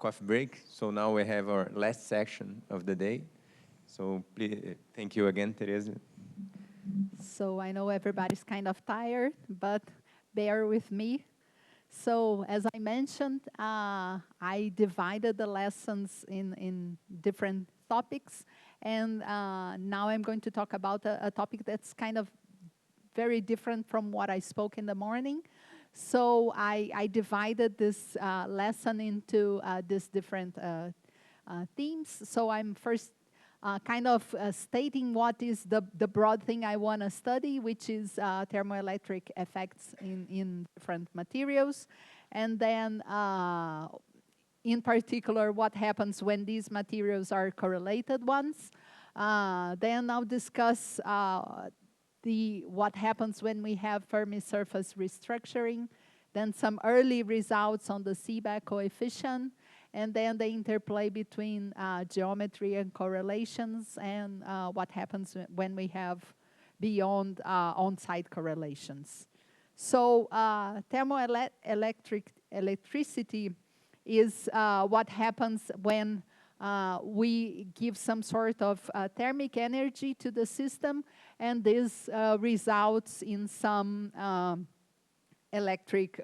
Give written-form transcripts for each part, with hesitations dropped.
coffee break. So now we have our last section of the day. So please, thank you again, Thereza. So I know everybody's kind of tired, but bear with me. So as I mentioned, I divided the lessons in different topics. And now I'm going to talk about a topic that's kind of very different from what I spoke in the morning. So I divided this lesson into these different themes. So I'm first kind of stating what is the broad thing I want to study, which is thermoelectric effects in different materials. And then in particular, what happens when these materials are correlated ones. Then I'll discuss what happens when we have Fermi surface restructuring, then some early results on the Seebeck coefficient, and then the interplay between geometry and correlations, and what happens when we have beyond on-site correlations. So electricity is what happens when we give some sort of thermic energy to the system, and this results in some electric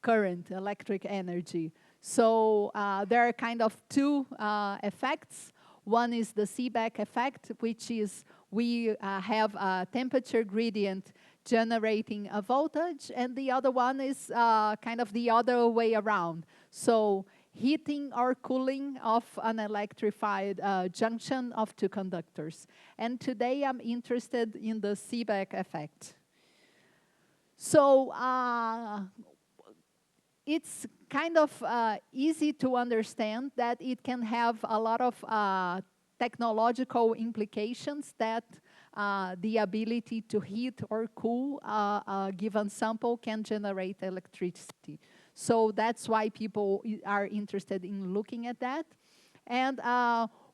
current, electric energy. So there are kind of two effects. One is the Seebeck effect, which is we have a temperature gradient generating a voltage, and the other one is kind of the other way around. So heating or cooling of an electrified junction of two conductors. And today I'm interested in the Seebeck effect. So it's kind of easy to understand that it can have a lot of technological implications, that the ability to heat or cool a given sample can generate electricity. So that's why people are interested in looking at that. And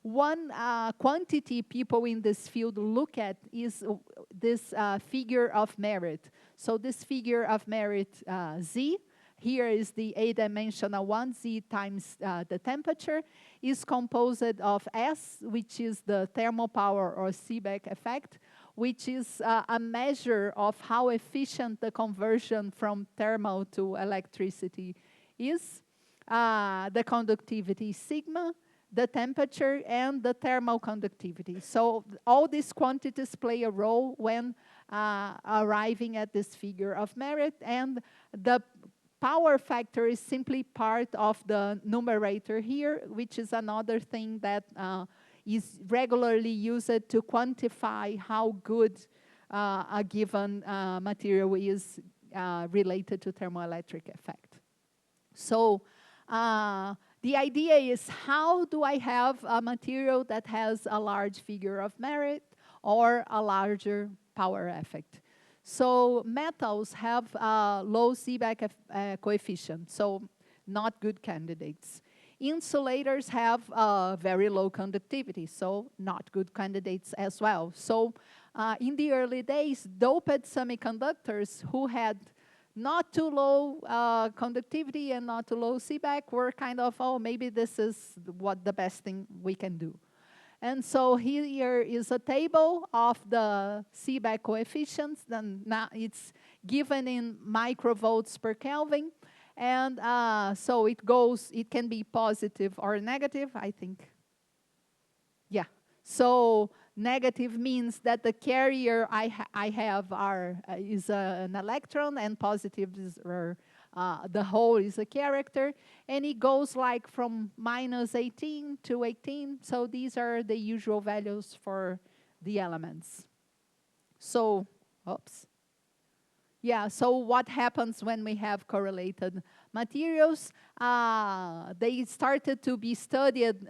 one quantity people in this field look at is this figure of merit. So this figure of merit Z, here is the 8-dimensional one, Z times the temperature, is composed of S, which is the thermal power or Seebeck effect, which is a measure of how efficient the conversion from thermal to electricity is, the conductivity sigma, the temperature, and the thermal conductivity. So all these quantities play a role when arriving at this figure of merit, and the power factor is simply part of the numerator here, which is another thing that is regularly used to quantify how good a given material is related to thermoelectric effect. So the idea is, how do I have a material that has a large figure of merit or a larger power effect? So metals have low Seebeck coefficient, so not good candidates. Insulators have very low conductivity, so not good candidates as well. So in the early days, doped semiconductors who had not too low conductivity and not too low Seebeck were kind of, oh, maybe this is what the best thing we can do. And so here is a table of the Seebeck coefficients. Then now it's given in microvolts per Kelvin. And so it can be positive or negative, I think. Yeah. So negative means that the carrier I have is an electron, and positive is the whole is a character, and it goes like from -18 to 18. So these are the usual values for the elements. So, oops. Yeah, so what happens when we have correlated materials? They started to be studied,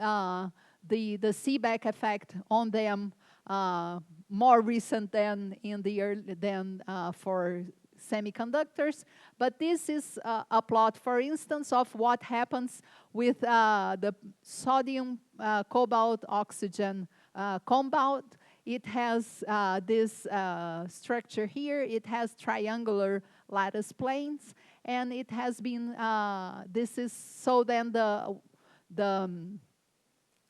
the Seebeck effect on them more recent than in the early, for semiconductors. But this is a plot, for instance, of what happens with the sodium cobalt oxygen compound. It has this structure here. It has triangular lattice planes, and it has been, so then the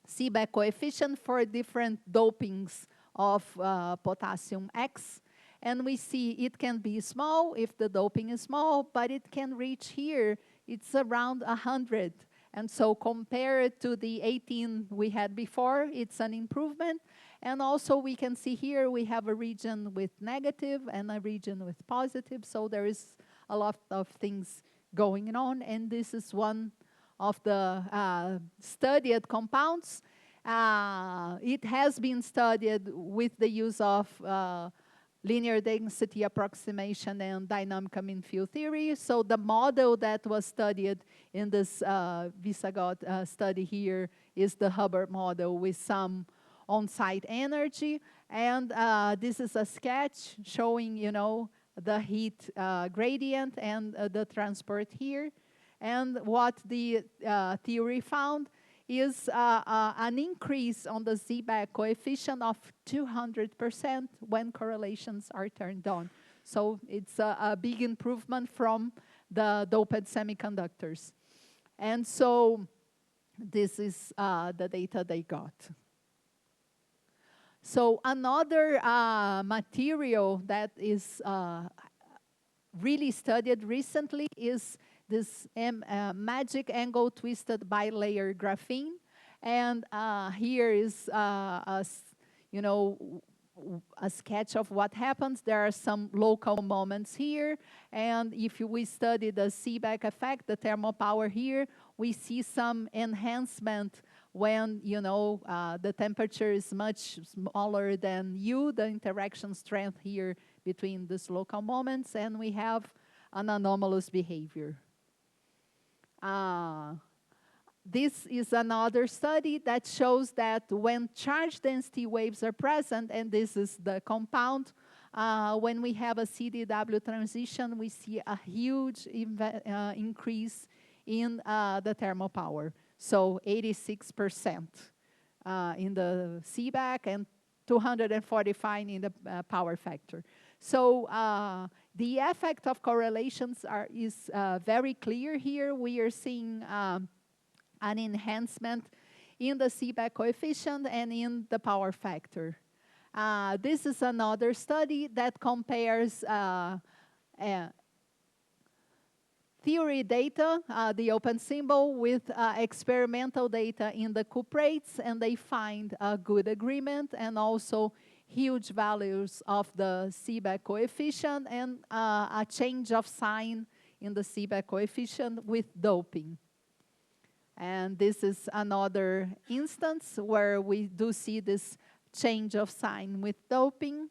Seebeck coefficient for different dopings of potassium X. And we see it can be small if the doping is small, but it can reach here, it's around 100. And so compared to the 18 we had before, it's an improvement. And also we can see here we have a region with negative and a region with positive. So there is a lot of things going on. And this is one of the studied compounds. It has been studied with the use of linear density approximation and dynamic mean field theory. So the model that was studied in this Visagot study here is the Hubbard model with some on-site energy. And this is a sketch showing, you know, the heat gradient and the transport here. And what the theory found is an increase on the Seebeck coefficient of 200% when correlations are turned on. So it's a big improvement from the doped semiconductors. And so this is the data they got. So another material that is really studied recently is this magic angle twisted bilayer graphene. And here is, you know, a sketch of what happens. There are some local moments here. And if we study the Seebeck effect, the thermal power here, we see some enhancement when, you know, the temperature is much smaller than U, the interaction strength here between these local moments, and we have an anomalous behavior. This is another study that shows that when charge density waves are present, and this is the compound, when we have a CDW transition, we see a huge increase in the thermal power. So 86% in the Seebeck and 245 in the power factor. So the effect of correlations is very clear here. We are seeing an enhancement in the Seebeck coefficient and in the power factor. This is another study that compares theory data, the open symbol, with experimental data in the cuprates, and they find a good agreement and also huge values of the Seebeck coefficient and a change of sign in the Seebeck coefficient with doping. And this is another instance where we do see this change of sign with doping.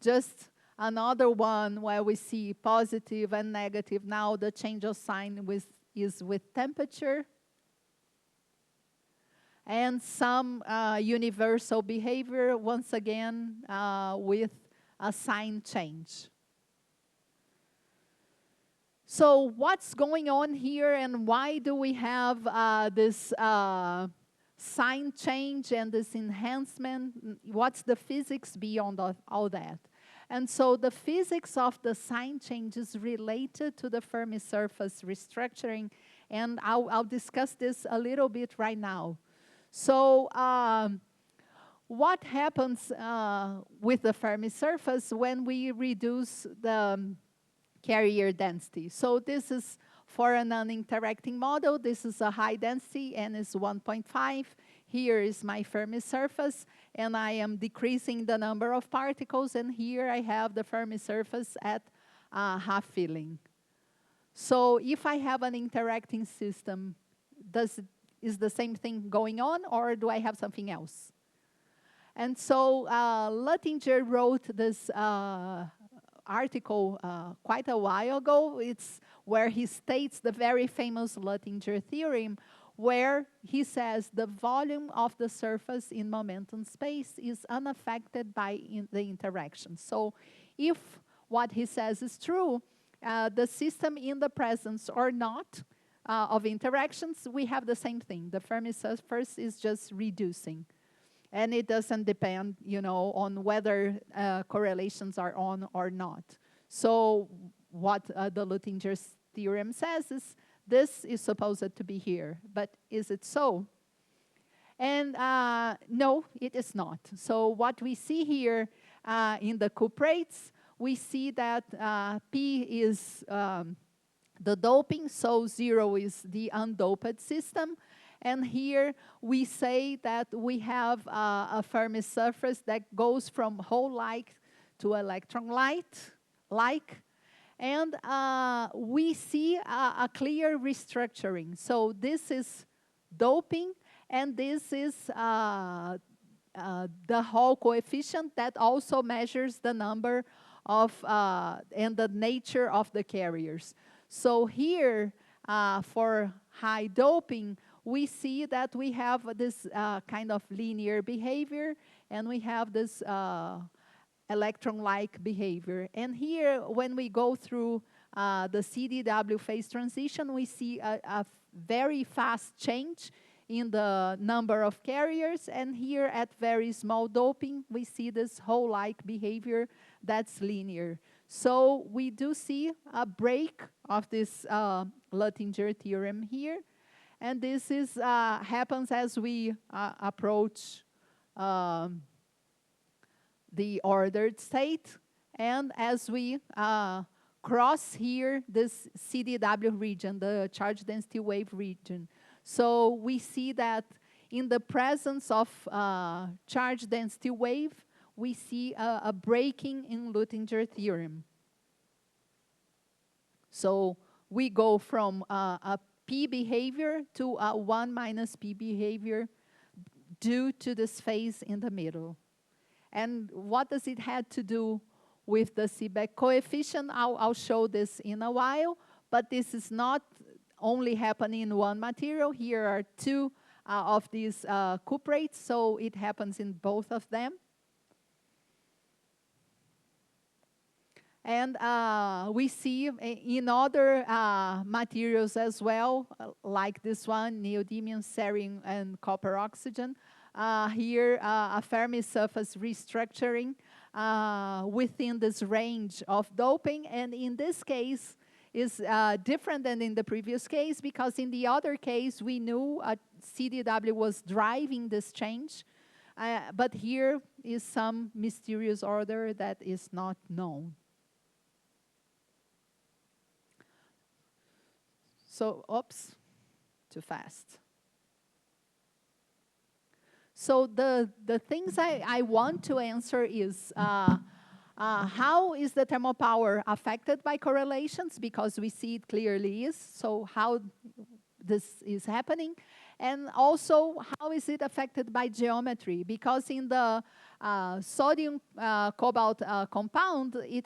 Just another one where we see positive and negative. Now the change of sign is with temperature. And some universal behavior, once again, with a sign change. So what's going on here, and why do we have this sign change and this enhancement? What's the physics beyond all that? And so the physics of the sign change is related to the Fermi surface restructuring, and I'll discuss this a little bit right now. So what happens with the Fermi surface when we reduce the carrier density? So this is for a non-interacting model. This is a high density, n is 1.5. Here is my Fermi surface, and I am decreasing the number of particles, and here I have the Fermi surface at half filling. So if I have an interacting system, is the same thing going on, or do I have something else? And so Luttinger wrote this article quite a while ago. It's where he states the very famous Luttinger theorem, where he says the volume of the surface in momentum space is unaffected by the interaction. So if what he says is true, the system in the presence or not of interactions, we have the same thing. The Fermi surface is just reducing. And it doesn't depend, you know, on whether correlations are on or not. So what the Luttinger's theorem says is this is supposed to be here, but is it so? And no, it is not. So what we see here in the cuprates, we see that P is the doping, so 0 is the undoped system. And here we say that we have a Fermi surface that goes from hole-like to electron-like. And we see a clear restructuring. So this is doping, and this is the Hall coefficient that also measures the number of and the nature of the carriers. So here, for high doping, we see that we have this kind of linear behavior, and we have this electron-like behavior. And here, when we go through the CDW phase transition, we see a very fast change in the number of carriers, and here at very small doping, we see this hole-like behavior that's linear. So we do see a break of this Luttinger theorem here, and this is happens as we approach the ordered state, and as we cross here this CDW region, the charge density wave region. So we see that in the presence of charge density wave, we see a breaking in Luttinger theorem. So we go from a P behavior to a 1 minus P behavior due to this phase in the middle. And what does it have to do with the Seebeck coefficient? I'll show this in a while, but this is not only happening in one material. Here are two of these cuprates, so it happens in both of them. And we see in other materials as well, like this one, neodymium, cerium, and copper oxygen. Here, a Fermi surface restructuring within this range of doping. And in this case, is different than in the previous case, because in the other case, we knew CDW was driving this change. But here is some mysterious order that is not known. So, oops, too fast. So the things I want to answer is how is the thermal power affected by correlations? Because we see it clearly is. So how this is happening? And also, how is it affected by geometry? Because in the sodium cobalt compound, it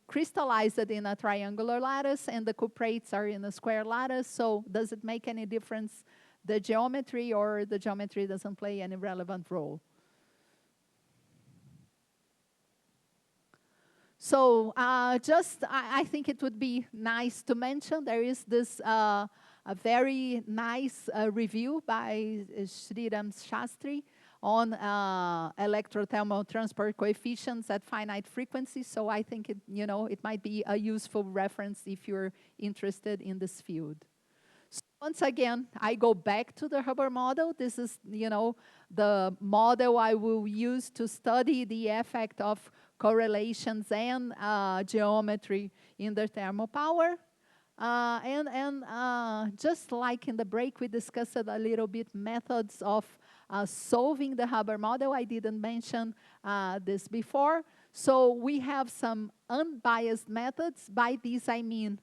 crystallized in a triangular lattice, and the cuprates are in a square lattice. So does it make any difference, the geometry, or the geometry doesn't play any relevant role? So I think it would be nice to mention there is this a very nice review by Sriram Shastri on electrothermal transport coefficients at finite frequencies. So I think it might be a useful reference if you're interested in this field. So once again, I go back to the Hubbard model. This is the model I will use to study the effect of correlations and geometry in the thermal power. Just like in the break, we discussed a little bit methods of solving the Hubbard model. I didn't mention this before. So we have some unbiased methods. By this I mean,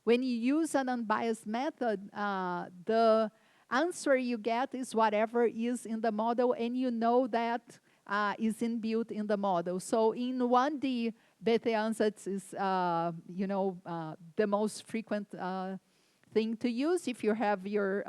when you use an unbiased method, the answer you get is whatever is in the model, and you know that is inbuilt in the model. So in 1D, Bethe ansatz is, the most frequent thing to use if you have your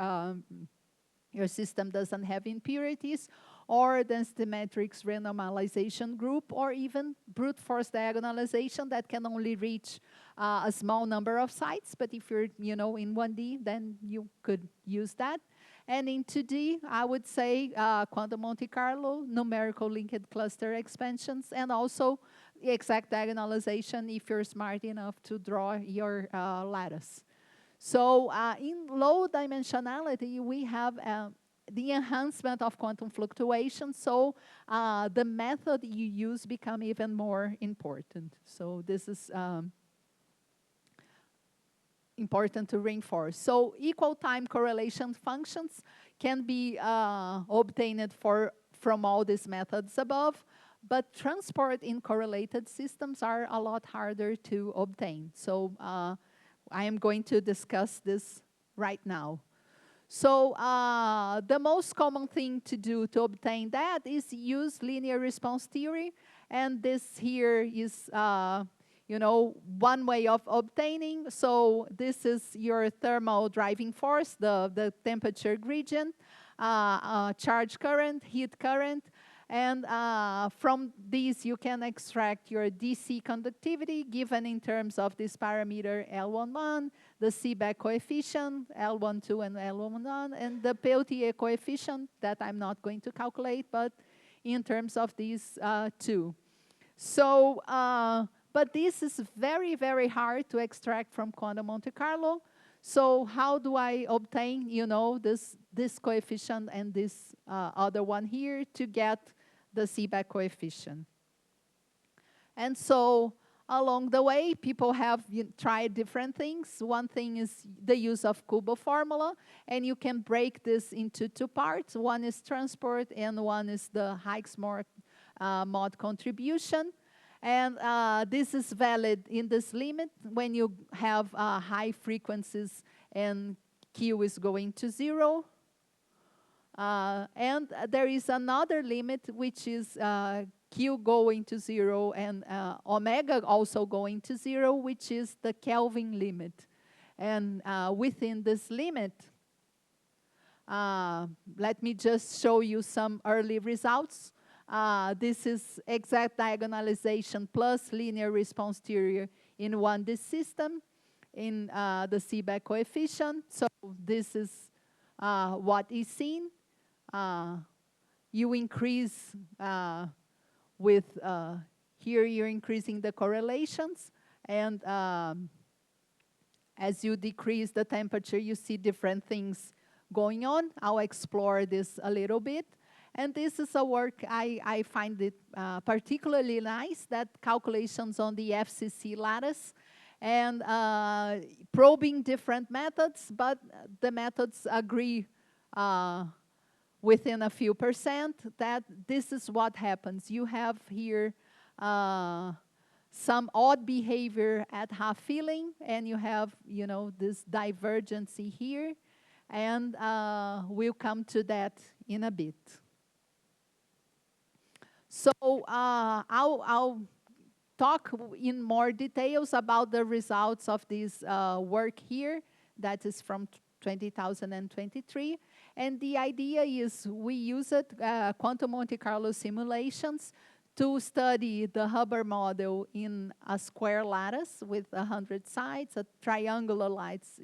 system doesn't have impurities, or density matrix renormalization group, or even brute force diagonalization that can only reach a small number of sites. But if you're, in 1D, then you could use that. And in 2D, I would say quantum Monte Carlo, numerical linked cluster expansions, and also exact diagonalization if you're smart enough to draw your lattice. So in low dimensionality, we have the enhancement of quantum fluctuation, so the method you use become even more important. So this is important to reinforce. So equal time correlation functions can be obtained from all these methods above, but transport in correlated systems are a lot harder to obtain. So I am going to discuss this right now. So the most common thing to do to obtain that is use linear response theory, and this here is you know, one way of obtaining. So this is your thermal driving force, the temperature gradient, charge current, heat current, and from these you can extract your DC conductivity given in terms of this parameter L11, the Seebeck coefficient, L12 and L11, and the Peltier coefficient that I'm not going to calculate, but in terms of these two. So, but this is very, very hard to extract from quantum Monte Carlo. So how do I obtain, you know, this coefficient and this other one here to get the Seebeck coefficient? And so along the way, people have tried different things. One thing is the use of Kubo formula, and you can break this into two parts. One is transport, and one is the Higgs-mod contribution. And this is valid in this limit when you have high frequencies and Q is going to 0. And there is another limit, which is Q going to 0 and omega also going to 0, which is the Kelvin limit. And within this limit, let me just show you some early results. This is exact diagonalization plus linear response theory in 1D system in the Seebeck coefficient. So this is what is seen. You increase with, here you're increasing the correlations, and as you decrease the temperature, you see different things going on. I'll explore this a little bit. And this is a work I find it particularly nice, that calculations on the FCC lattice and probing different methods, but the methods agree within a few percent that this is what happens. You have here some odd behavior at half filling, and you have, you know, this divergency here, and we'll come to that in a bit. So I'll talk in more details about the results of this work here. That is from 2023. And the idea is we use it, quantum Monte Carlo simulations, to study the Hubbard model in a square lattice with 100 sides, a triangular lattice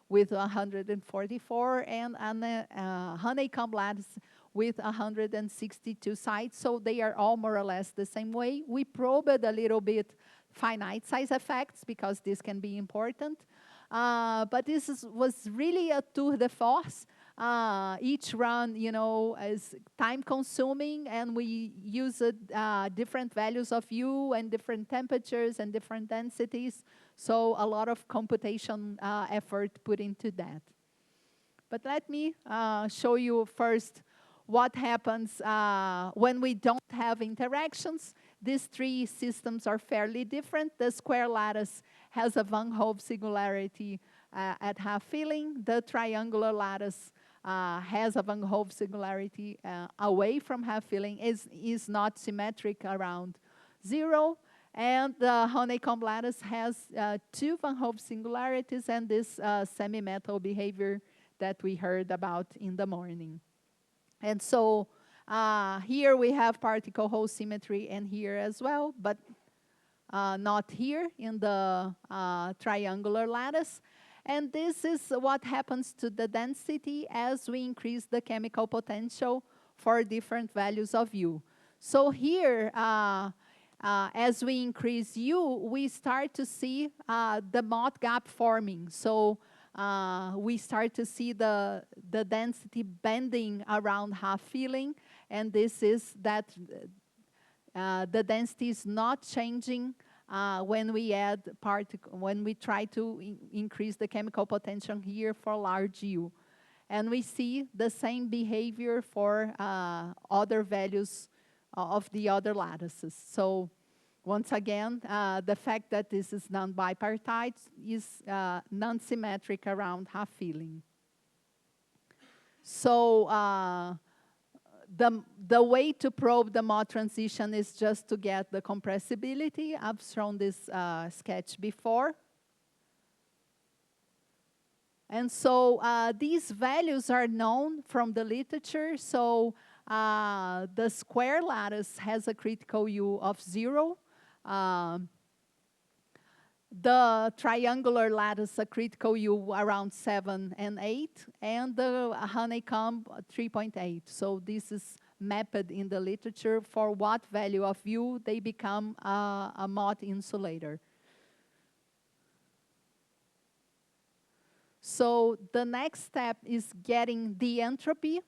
with 144, and a honeycomb lattice with 162 sides. So they are all more or less the same way. We probed a little bit finite size effects because this can be important. But this was really a tour de force. Each run, you know, is time consuming, and we used different values of U and different temperatures and different densities. So a lot of computation effort put into that. But let me show you first what happens when we don't have interactions. These three systems are fairly different. The square lattice has a Van Hove singularity at half filling. The triangular lattice has a Van Hove singularity away from half filling, is not symmetric around 0. And the honeycomb lattice has two Van Hove singularities and this semi-metal behavior that we heard about in the morning. And so here we have particle hole symmetry, and here as well, but not here in the triangular lattice. And this is what happens to the density as we increase the chemical potential for different values of U. So here, as we increase U, we start to see the Mott gap forming. So we start to see the density bending around half-filling, and this is that the density is not changing when we add when we try to increase the chemical potential here for large U. And we see the same behavior for other values of the other lattices. So once again, the fact that this is non-bipartite is non-symmetric around half-filling. So the way to probe the mod transition is just to get the compressibility. I've shown this sketch before. And so these values are known from the literature. So the square lattice has a critical U of 0. The triangular lattice, a critical U around 7 and 8, and the honeycomb 3.8. So this is mapped in the literature for what value of U they become a mod insulator. So the next step is getting the entropy.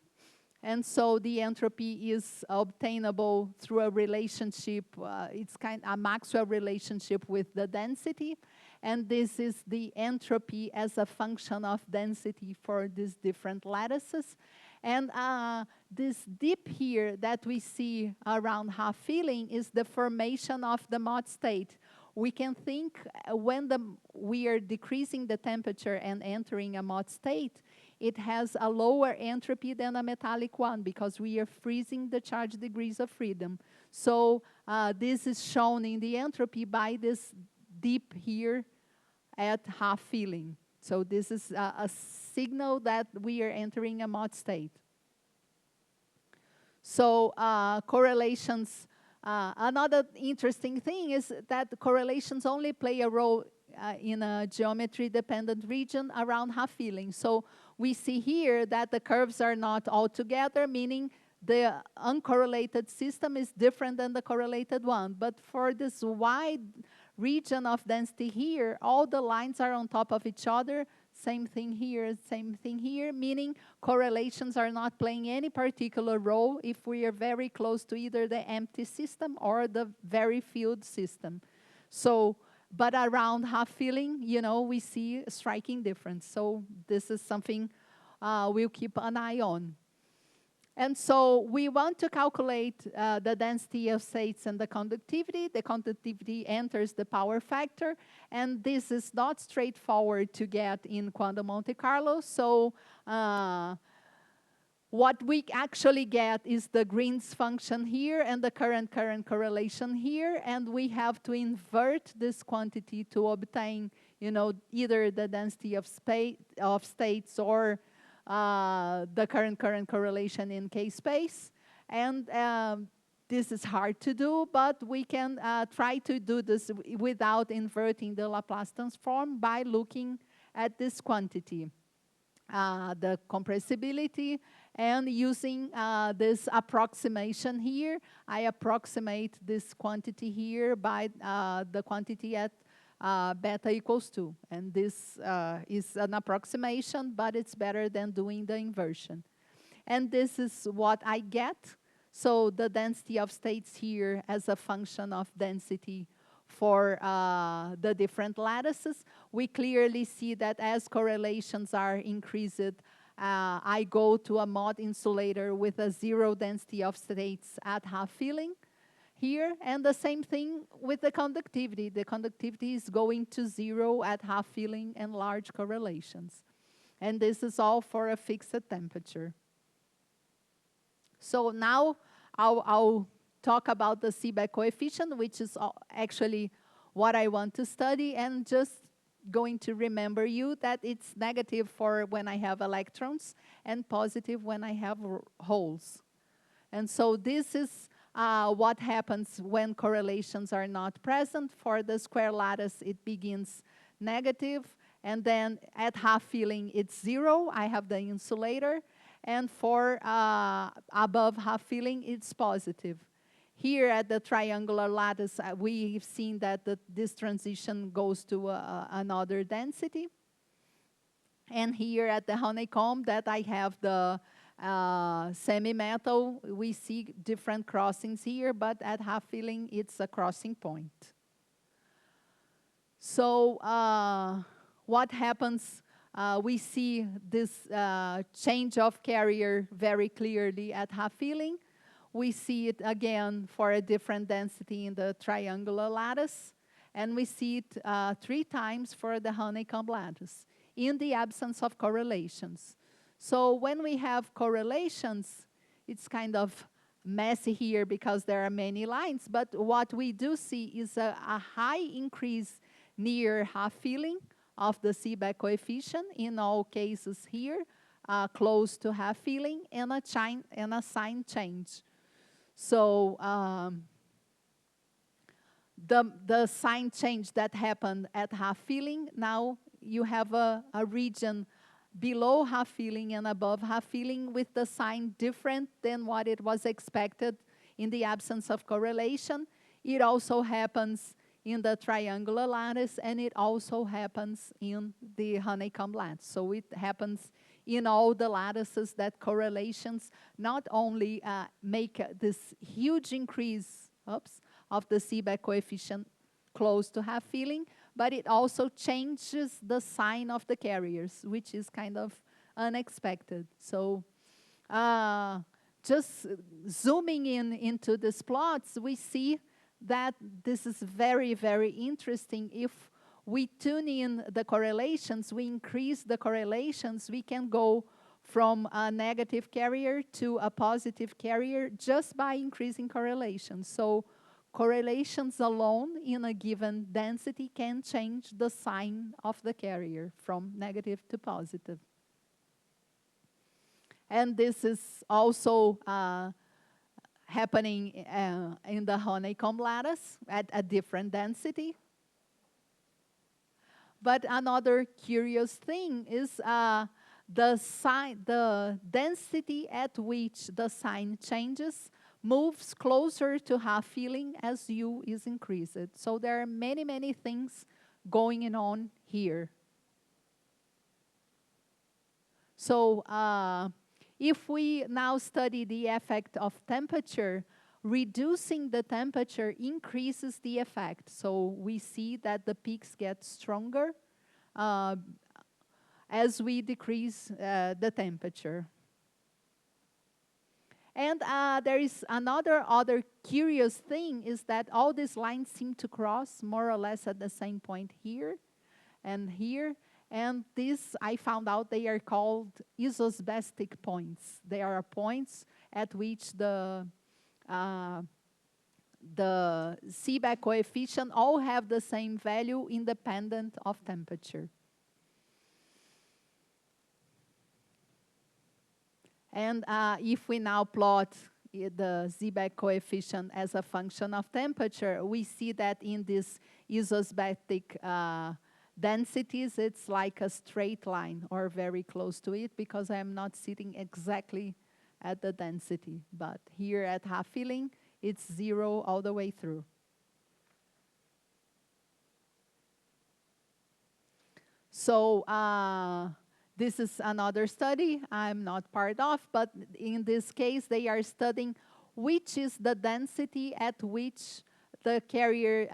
And so the entropy is obtainable through a relationship. It's kind of a Maxwell relationship with the density. And this is the entropy as a function of density for these different lattices. And this dip here that we see around half-filling is the formation of the mod state. We can think when we are decreasing the temperature and entering a mod state, it has a lower entropy than a metallic one because we are freezing the charge degrees of freedom. So this is shown in the entropy by this dip here at half-filling. So this is a signal that we are entering a mod state. So correlations, another interesting thing is that correlations only play a role in a geometry-dependent region around half-filling. So we see here that the curves are not all together, meaning the uncorrelated system is different than the correlated one. But for this wide region of density here, all the lines are on top of each other. Same thing here, meaning correlations are not playing any particular role if we are very close to either the empty system or the very filled system. So, but around half-filling, you know, we see a striking difference. So this is something we'll keep an eye on. And so we want to calculate the density of states and the conductivity. The conductivity enters the power factor, and this is not straightforward to get in quantum Monte Carlo. So what we actually get is the Green's function here and the current correlation here, and we have to invert this quantity to obtain, you know, either the density of states or the current correlation in K-space. And this is hard to do, but we can try to do this without inverting the Laplace transform by looking at this quantity, the compressibility, and using this approximation here. I approximate this quantity here by the quantity at beta equals 2. And this is an approximation, but it's better than doing the inversion. And this is what I get. So the density of states here as a function of density for the different lattices. We clearly see that as correlations are increased, I go to a mod insulator with a 0 density of states at half-filling here, and the same thing with the conductivity. The conductivity is going to 0 at half-filling and large correlations. And this is all for a fixed temperature. So now I'll talk about the Seebeck coefficient, which is actually what I want to study, and just going to remember you that it's negative for when I have electrons and positive when I have holes. And so this is what happens when correlations are not present. For the square lattice, it begins negative, and then at half-filling, it's 0. I have the insulator. And for above half-filling, it's positive. Here at the triangular lattice, we've seen that this transition goes to another density. And here at the honeycomb that I have the semi-metal, we see different crossings here, but at half filling, it's a crossing point. So what happens? We see this change of carrier very clearly at half filling. We see it again for a different density in the triangular lattice. And we see it 3 times for the honeycomb lattice in the absence of correlations. So when we have correlations, it's kind of messy here because there are many lines. But what we do see is a high increase near half filling of the seebeck coefficient in all cases here, close to half filling, and a sign change. So the sign change that happened at half filling, now you have a region below half filling and above half filling with the sign different than what it was expected in the absence of correlation. It also happens in the triangular lattice, and it also happens in the honeycomb lattice. So it happens in all the lattices that correlations not only make this huge increase of the seebeck coefficient close to half filling, but it also changes the sign of the carriers, which is kind of unexpected. So just zooming into these plots, we see that this is very, very interesting. If we tune in the correlations, we increase the correlations, we can go from a negative carrier to a positive carrier just by increasing correlations. So correlations alone in a given density can change the sign of the carrier from negative to positive. And this is also happening in the honeycomb lattice at a different density. But another curious thing is the density at which the sign changes moves closer to half filling as U is increased. So there are many, many things going on here. So if we now study the effect of temperature, reducing the temperature increases the effect. So we see that the peaks get stronger as we decrease the temperature. And there is other curious thing is that all these lines seem to cross more or less at the same point here and here. And this, I found out they are called isosbestic points. They are points at which the seebeck coefficient all have the same value independent of temperature. And if we now plot the seebeck coefficient as a function of temperature, we see that in this isosbestic densities, it's like a straight line or very close to it because I'm not sitting exactly at the density. But here at half filling, it's 0 all the way through. So this is another study I'm not part of, but in this case, they are studying which is the density at which the carrier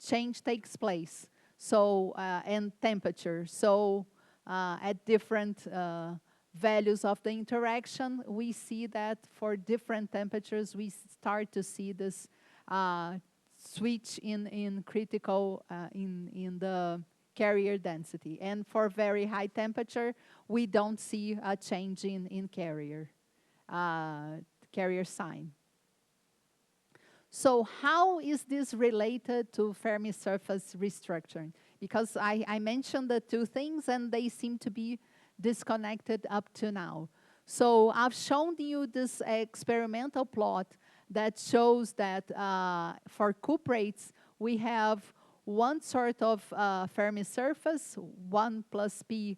change takes place. So, and temperature. So, at different values of the interaction, we see that for different temperatures, we start to see this switch in critical, in the carrier density. And for very high temperature, we don't see a change in carrier sign. So how is this related to Fermi surface restructuring? Because I mentioned the two things and they seem to be disconnected up to now. So I've shown you this experimental plot that shows that for cuprates, we have one sort of Fermi surface, 1 plus P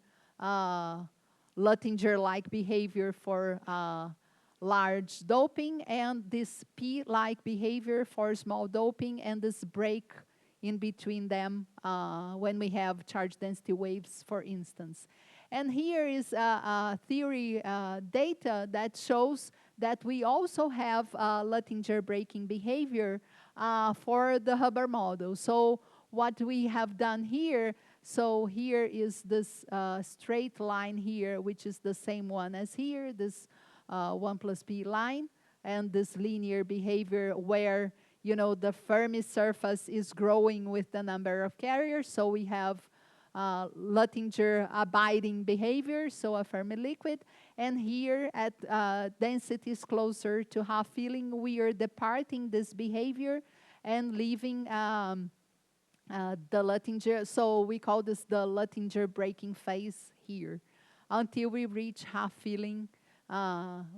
Luttinger-like behavior for large doping, and this P-like behavior for small doping, and this break in between them when we have charge density waves, for instance. And here is a theory data that shows that we also have Luttinger breaking behavior for the Hubbard model. So what we have done here, so here is this straight line here, which is the same one as here, this 1 plus B line, and this linear behavior where, you know, the Fermi surface is growing with the number of carriers. So we have Luttinger abiding behavior, so a Fermi liquid. And here at densities closer to half filling, we are departing this behavior and leaving the Luttinger, so we call this the Luttinger breaking phase here, until we reach half filling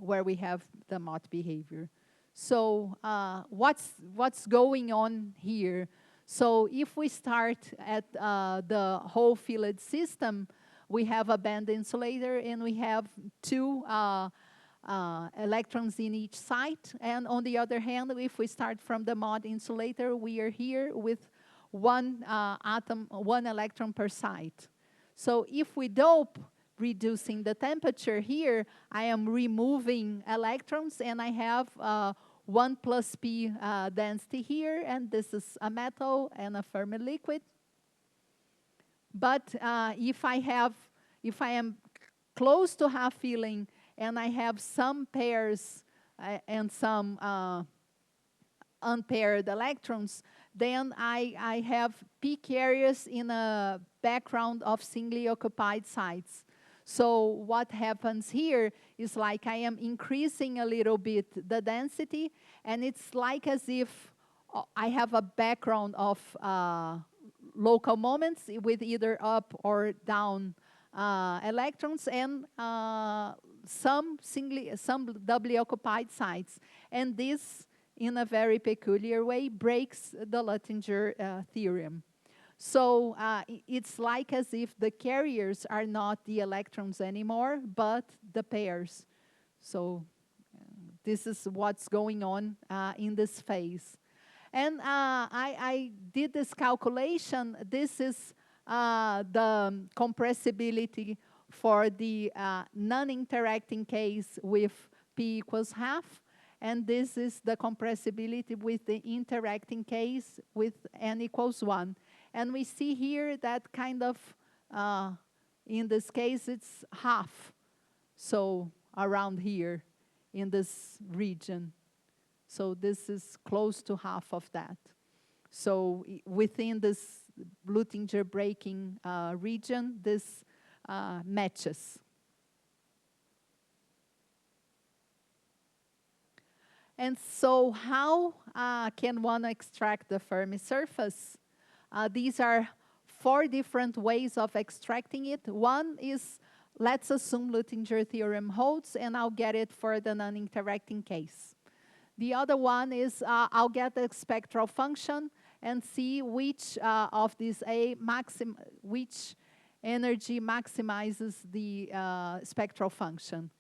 where we have the Mott behavior. So what's going on here? So if we start at the whole filled system, we have a band insulator and we have two electrons in each site. And on the other hand, if we start from the Mott insulator, we are here with one atom, one electron per site. So if we dope, reducing the temperature here, I am removing electrons and I have 1 plus P density here, and this is a metal and a Fermi liquid. But if I am close to half filling and I have some pairs and some unpaired electrons, then I have P carriers in a background of singly occupied sites. So what happens here is like I am increasing a little bit the density, and it's like as if I have a background of local moments with either up or down electrons and some doubly occupied sites. And this, in a very peculiar way, breaks the Luttinger theorem. So it's like as if the carriers are not the electrons anymore, but the pairs. So this is what's going on in this phase. And I did this calculation. This is the compressibility for the non-interacting case with P equals half. And this is the compressibility with the interacting case with N equals 1. And we see here that kind of, in this case, it's half. So around here in this region. So this is close to half of that. So within this Luttinger breaking region, this matches. And so how can one extract the Fermi surface? These are 4 different ways of extracting it. One is, let's assume Luttinger theorem holds, and I'll get it for the non-interacting case. The other one is I'll get the spectral function and see which of these which energy maximizes the spectral function.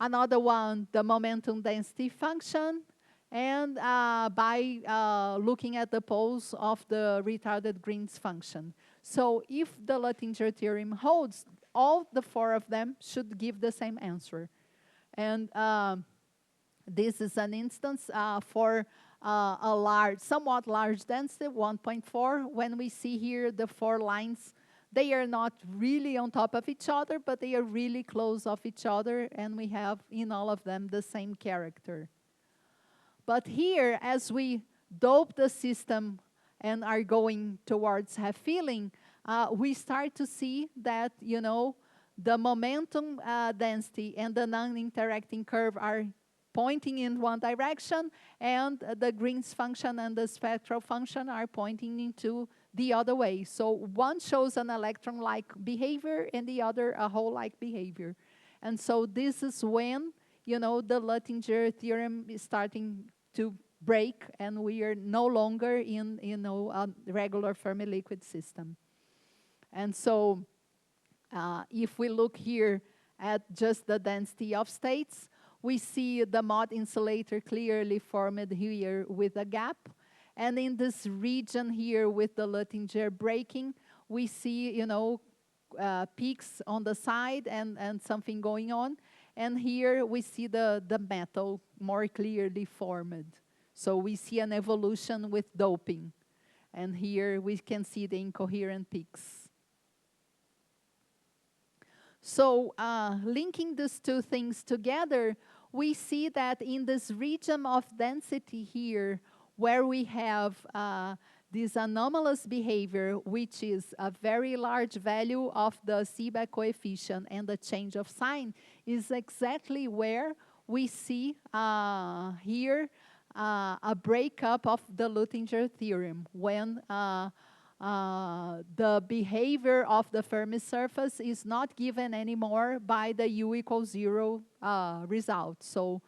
Another one, the momentum density function, and by looking at the poles of the retarded Green's function. So if the Luttinger theorem holds, all the 4 of them should give the same answer. And this is an instance for a somewhat large density, 1.4. When we see here the 4 lines, they are not really on top of each other, but they are really close of each other, and we have in all of them the same character. But here, as we dope the system and are going towards half filling, we start to see that, you know, the momentum density and the non-interacting curve are pointing in one direction, and the Green's function and the spectral function are pointing into the other way. So one shows an electron-like behavior and the other a hole-like behavior. And so this is when, you know, the Luttinger theorem is starting to break, and we are no longer in, you know, a regular Fermi liquid system. And so if we look here at just the density of states, we see the Mott insulator clearly formed here with a gap. And in this region here with the Luttinger breaking, we see, you know, peaks on the side and something going on. And here we see the metal more clearly formed. So we see an evolution with doping. And here we can see the incoherent peaks. So linking these two things together, we see that in this region of density here, where we have this anomalous behavior, which is a very large value of the Seebeck coefficient and the change of sign, is exactly where we see here a breakup of the Luttinger theorem, when the behavior of the Fermi surface is not given anymore by the U equals 0 result. So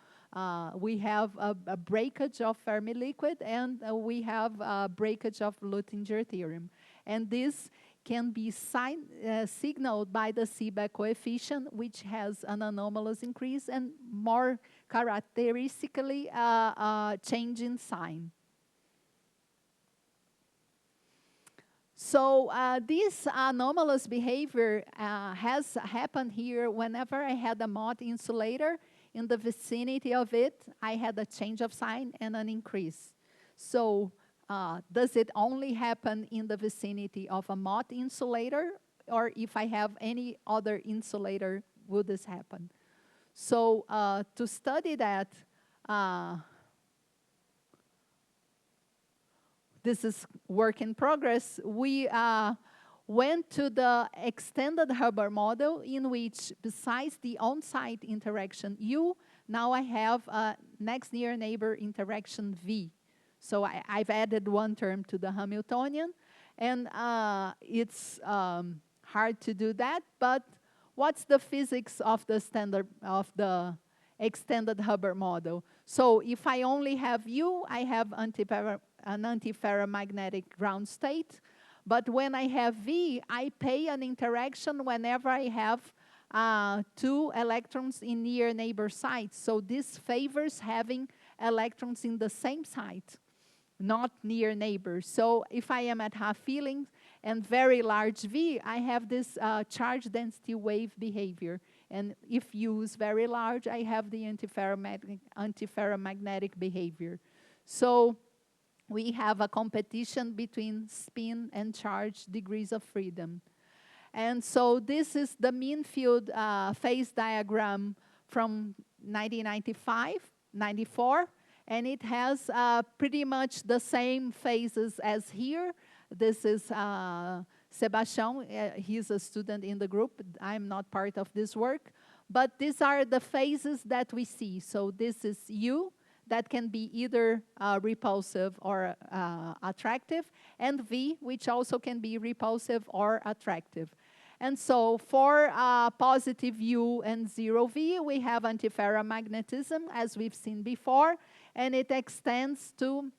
we have a breakage of Fermi liquid, and we have a breakage of Luttinger theorem. And this can be signaled by the Seebeck coefficient, which has an anomalous increase and more characteristically change in sign. So this anomalous behavior has happened here whenever I had a Mott insulator. In the vicinity of it, I had a change of sign and an increase. So does it only happen in the vicinity of a Mott insulator? Or if I have any other insulator, will this happen? So to study that, this is work in progress, we went to the extended Hubbard model, in which besides the on-site interaction U, now I have a next near neighbor interaction V. So I've added one term to the Hamiltonian, and it's hard to do that, but what's the physics of the extended Hubbard model? So if I only have U, I have an antiferromagnetic ground state. But when I have V, I pay an interaction whenever I have two electrons in near neighbor sites. So this favors having electrons in the same site, not near neighbors. So if I am at half filling and very large V, I have this charge density wave behavior. And if U is very large, I have the antiferromagnetic behavior. So we have a competition between spin and charge degrees of freedom. And so this is the mean field phase diagram from 1995-94, and it has pretty much the same phases as here. This is Sebastian, he's a student in the group. I'm not part of this work, but these are the phases that we see. So this is U, that can be either repulsive or attractive, and V, which also can be repulsive or attractive. And so for positive U and 0V, we have antiferromagnetism, as we've seen before, and it extends to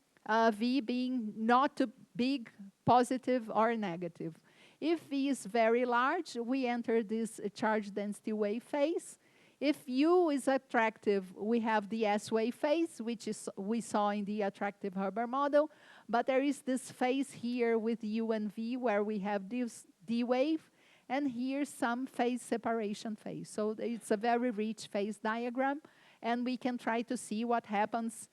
V being not too big, positive or negative. If V is very large, we enter this charge density wave phase. If U is attractive, we have the S-wave phase, which is we saw in the attractive Hubbard model. But there is this phase here with U and V where we have this D-wave, and here some phase separation phase. So it's a very rich phase diagram, and we can try to see what happens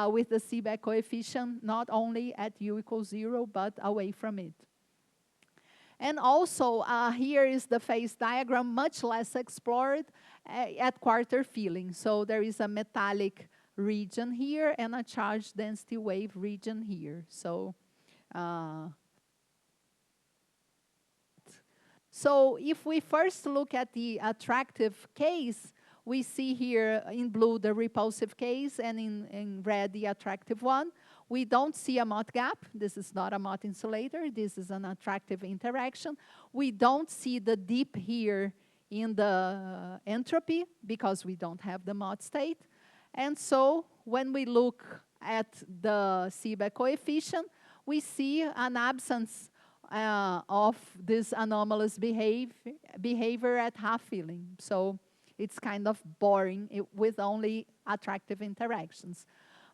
with the Seebeck coefficient, not only at U equals 0, but away from it. And also, here is the phase diagram, much less explored at quarter filling. So there is a metallic region here and a charge density wave region here. So if we first look at the attractive case, we see here in blue the repulsive case and in red the attractive one. We don't see a Mott gap. This is not a Mott insulator. This is an attractive interaction. We don't see the dip here in the entropy because we don't have the Mott state. And so when we look at the Seebeck coefficient, we see an absence of this anomalous behavior at half filling. So it's kind of boring with only attractive interactions.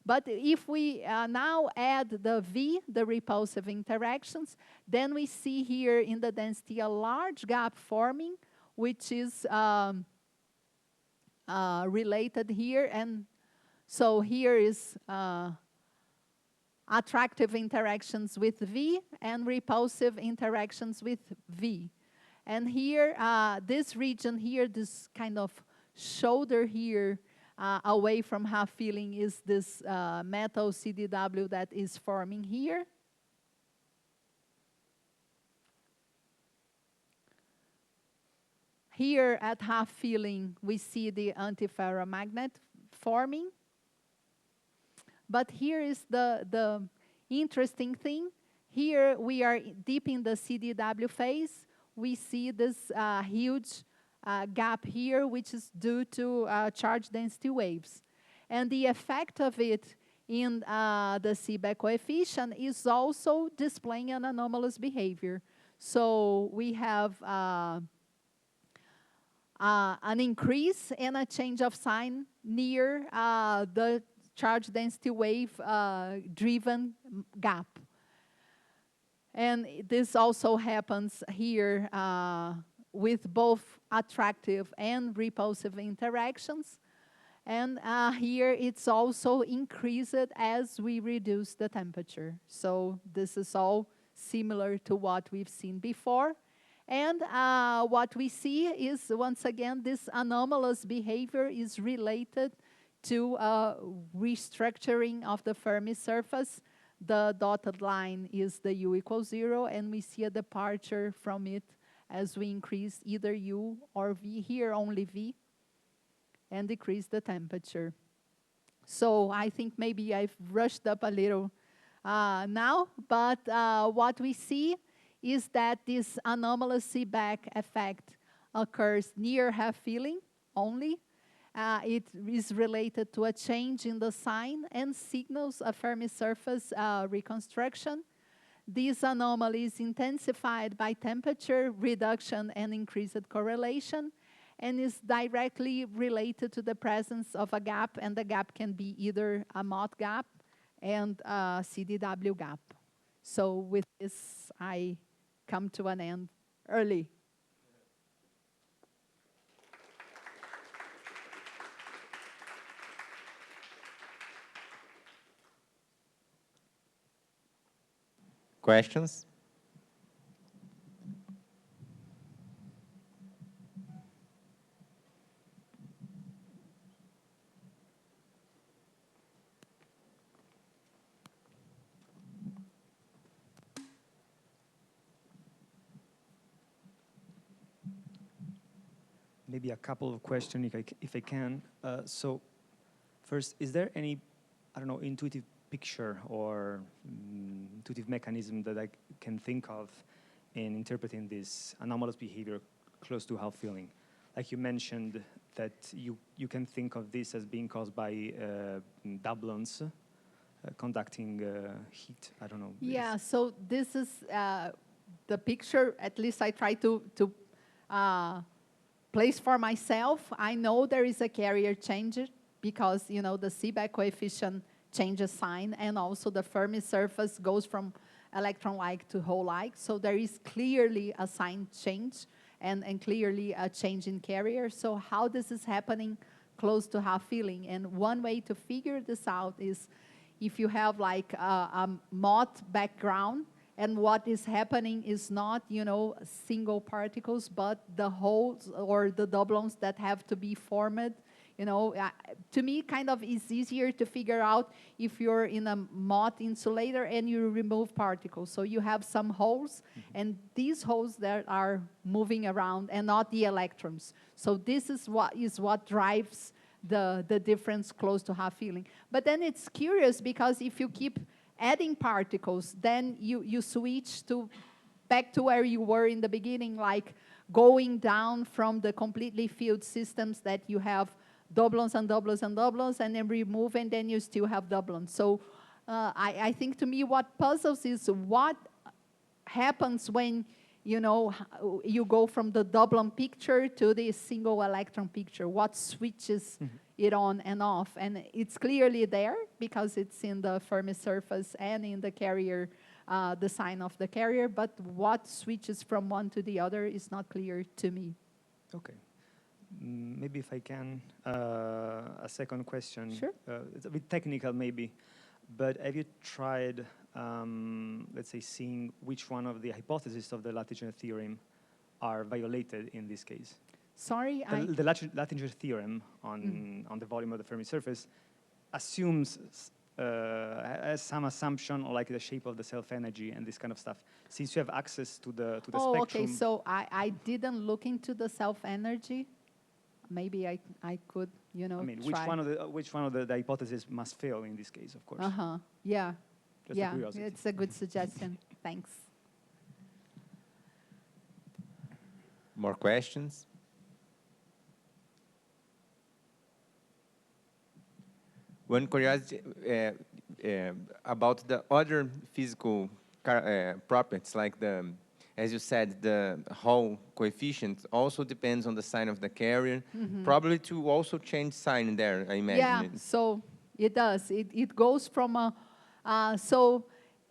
But if we now add the V, the repulsive interactions, then we see here in the density a large gap forming, which is related here. And so here is attractive interactions with V and repulsive interactions with V. And here, this region here, this kind of shoulder here, away from half filling is this metal CDW that is forming here. Here at half filling, we see the antiferromagnet forming. But here is the interesting thing. Here we are deep in the CDW phase. We see this huge gap here, which is due to charge density waves. And the effect of it in the Seebeck coefficient is also displaying an anomalous behavior. So we have an increase and a change of sign near the charge density wave driven gap. And this also happens here with both attractive and repulsive interactions. And here it's also increased as we reduce the temperature. So this is all similar to what we've seen before. And what we see is, once again, this anomalous behavior is related to restructuring of the Fermi surface. The dotted line is the U equals 0, and we see a departure from it as we increase either U or V, here only V, and decrease the temperature. So I think maybe I've rushed up a little now, but what we see is that this anomalous Seebeck effect occurs near half filling only. It is related to a change in the sign and signals a Fermi surface reconstruction. This anomaly is intensified by temperature reduction and increased correlation, and is directly related to the presence of a gap, and the gap can be either a Mott gap and a CDW gap. So with this, I come to an end early. Questions? Maybe a couple of questions if I can. So first, is there any, I don't know, intuitive picture or intuitive mechanism that I can think of in interpreting this anomalous behavior close to half filling? Like you mentioned that you can think of this as being caused by doublons conducting heat. I don't know. Yeah, so this is the picture, at least I try to place for myself. I know there is a carrier change because, you know, the Seebeck coefficient changes sign, and also the Fermi surface goes from electron-like to hole-like. So there is clearly a sign change and clearly a change in carrier. So how this is happening close to half filling? And one way to figure this out is if you have like a Mott background, and what is happening is not, you know, single particles, but the holes or the doublons that have to be formed. You know, to me, kind of is easier to figure out if you're in a Mott insulator and you remove particles. So you have some holes, and these holes that are moving around and not the electrons. So this is what drives the difference close to half filling. But then it's curious because if you keep adding particles, then you switch back to where you were in the beginning, like going down from the completely filled systems that you have doublons and doublons and doublons, and then remove, and then you still have doublons. So I think to me what puzzles is what happens when you know, you go from the doublon picture to the single electron picture, what switches it on and off. And it's clearly there because it's in the Fermi surface and in the carrier, the sign of the carrier, but what switches from one to the other is not clear to me. Okay. Maybe if I can, a second question. Sure. It's a bit technical maybe, but have you tried, let's say, seeing which one of the hypotheses of the Latinger theorem are violated in this case? Sorry, The Latinger theorem on the volume of the Fermi surface assumes has some assumption like the shape of the self-energy and this kind of stuff. Since you have access to the oh, spectrum. okay, so I didn't look into the self-energy. Maybe I could, you know, I mean, try. which one of the hypotheses must fail in this case, of course? Yeah. Just a Yeah, curiosity. it's a good suggestion. Thanks. More questions? One curiosity about the other physical properties, like the, as you said, the Hall coefficient also depends on the sign of the carrier, probably to also change sign there, I imagine. Yeah, so it does. It goes from a, so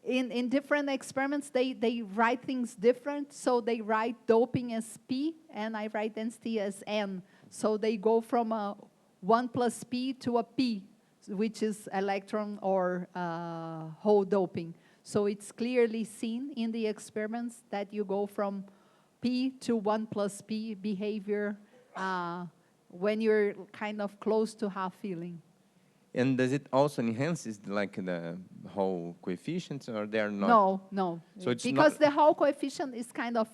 in different experiments, they write things different. So they write doping as P, and I write density as N. So they go from a 1 plus P to a P, which is electron or hole doping. So it's clearly seen in the experiments that you go from P to 1 plus P behavior when you're kind of close to half filling. And does it also enhances like the Hall coefficients, or they're not? No, no. So it's because not the Hall coefficient is kind of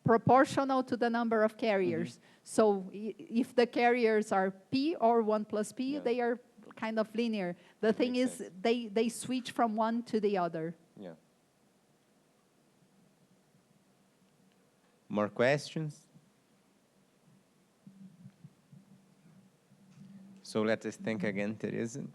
proportional to the number of carriers. So if the carriers are P or 1 plus P, they are kind of linear. The thing Makes is, they switch from one to the other. Yeah. More questions? So let us thank again, Thereza.